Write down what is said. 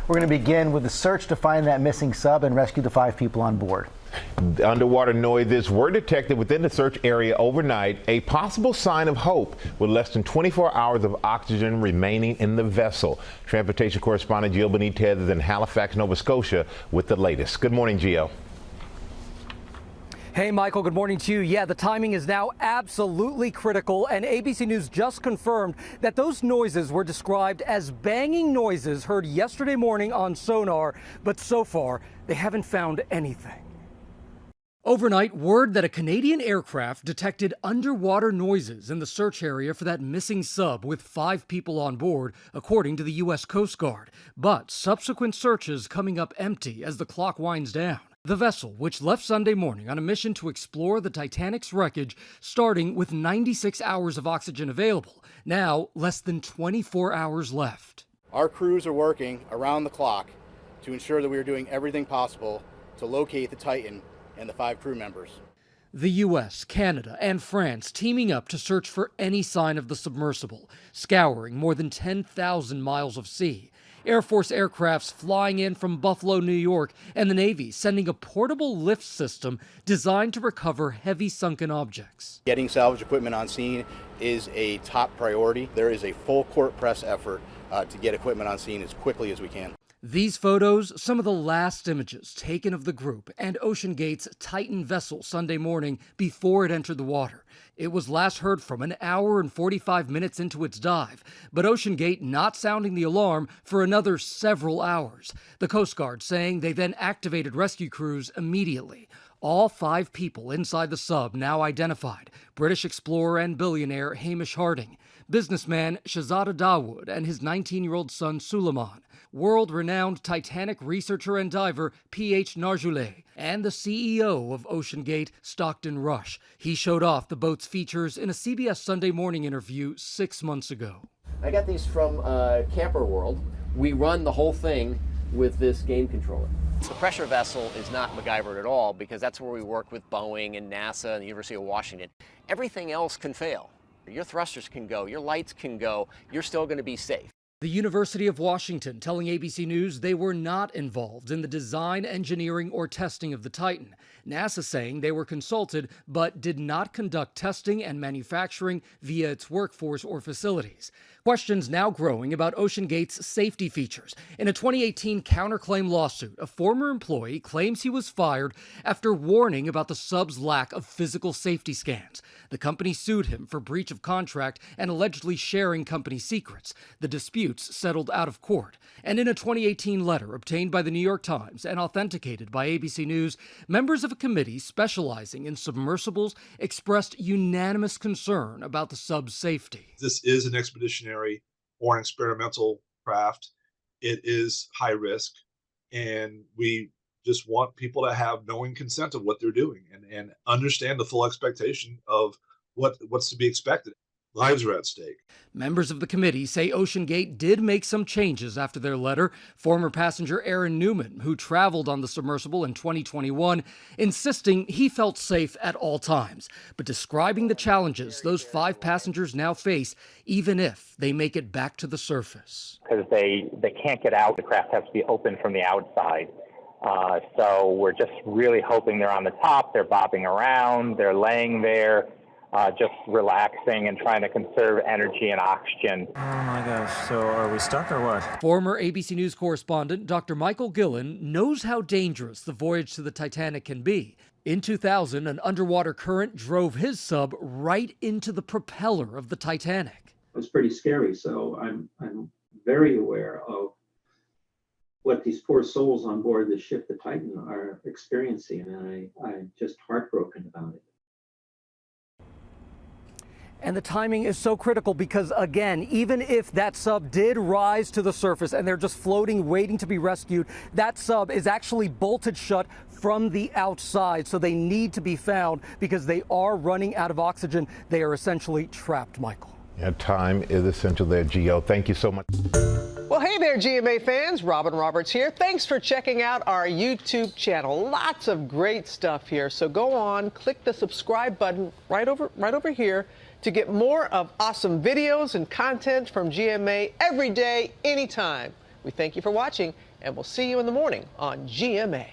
We're going to begin with the search to find that missing sub and rescue the 5 people on board. Underwater noises were detected within the search area overnight, a possible sign of hope with less than 24 hours of oxygen remaining in the vessel. Transportation correspondent Gio Benitez is in Halifax, Nova Scotia with the latest. Good morning, Gio. Hey, Michael, good morning to you. Yeah, the timing is now absolutely critical, and ABC News just confirmed that those noises were described as banging noises heard yesterday morning on sonar, but so far they haven't found anything. Overnight, word that a Canadian aircraft detected underwater noises in the search area for that missing sub with 5 people on board, according to the U.S. Coast Guard. But subsequent searches coming up empty as the clock winds down. The vessel, which left Sunday morning on a mission to explore the Titanic's wreckage, starting with 96 hours of oxygen available, now less than 24 hours left. Our crews are working around the clock to ensure that we are doing everything possible to locate the Titan and the 5 crew members. The U.S., Canada, and France teaming up to search for any sign of the submersible, scouring more than 10,000 miles of sea. Air Force aircrafts flying in from Buffalo, New York, and the Navy sending a portable lift system designed to recover heavy sunken objects. Getting salvage equipment on scene is a top priority. There is a full court press effort to get equipment on scene as quickly as we can. These photos, some of the last images taken of the group and OceanGate's Titan vessel Sunday morning before it entered the water. It was last heard from an hour and 45 minutes into its dive, but OceanGate not sounding the alarm for another several hours. The Coast Guard saying they then activated rescue crews immediately. All 5 people inside the sub now identified: British explorer and billionaire Hamish Harding, businessman Shahzada Dawood and his 19-year-old son Suleiman, world-renowned Titanic researcher and diver P.H. Narjoulé, and the CEO of OceanGate, Stockton Rush. He showed off the boat's features in a CBS Sunday Morning interview 6 months ago. I got these from Camper World. We run the whole thing with this game controller. The pressure vessel is not MacGyvered at all, because that's where we work with Boeing and NASA and the University of Washington. Everything else can fail. Your thrusters can go, your lights can go, you're still going to be safe. The University of Washington telling ABC News they were not involved in the design, engineering, or testing of the Titan. NASA saying they were consulted but did not conduct testing and manufacturing via its workforce or facilities. Questions now growing about OceanGate's safety features. In a 2018 counterclaim lawsuit, a former employee claims he was fired after warning about the sub's lack of physical safety scans. The company sued him for breach of contract and allegedly sharing company secrets. The disputes settled out of court. And in a 2018 letter obtained by the New York Times and authenticated by ABC News, members of a committee specializing in submersibles expressed unanimous concern about the sub's safety. This is an expeditionary or an experimental craft. It is high risk, and we just want people to have knowing consent of what they're doing and understand the full expectation of what's to be expected. Lives are at stake. Members of the committee say OceanGate did make some changes after their letter. Former passenger Aaron Newman, who traveled on the submersible in 2021, insisting he felt safe at all times, but describing the challenges those 5 passengers now face, even if they make it back to the surface. Because they can't get out. The craft has to be open from the outside. So we're just really hoping they're on the top, they're bobbing around, they're laying there, just relaxing and trying to conserve energy and oxygen. Oh my gosh, so are we stuck or what? Former ABC News correspondent Dr. Michael Gillen knows how dangerous the voyage to the Titanic can be. In 2000, an underwater current drove his sub right into the propeller of the Titanic. It was pretty scary, so I'm very aware of what these poor souls on board the ship, the Titan, are experiencing, and I'm just heartbroken about it. And the timing is so critical because, again, even if that sub did rise to the surface and they're just floating, waiting to be rescued, that sub is actually bolted shut from the outside. So they need to be found because they are running out of oxygen. They are essentially trapped, Michael. Yeah, time is essential there, Gio. Thank you so much. Well, hey there, GMA fans. Robin Roberts here. Thanks for checking out our YouTube channel. Lots of great stuff here. So go on, click the subscribe button right over here to get more of awesome videos and content from GMA every day, anytime. We thank you for watching, and we'll see you in the morning on GMA.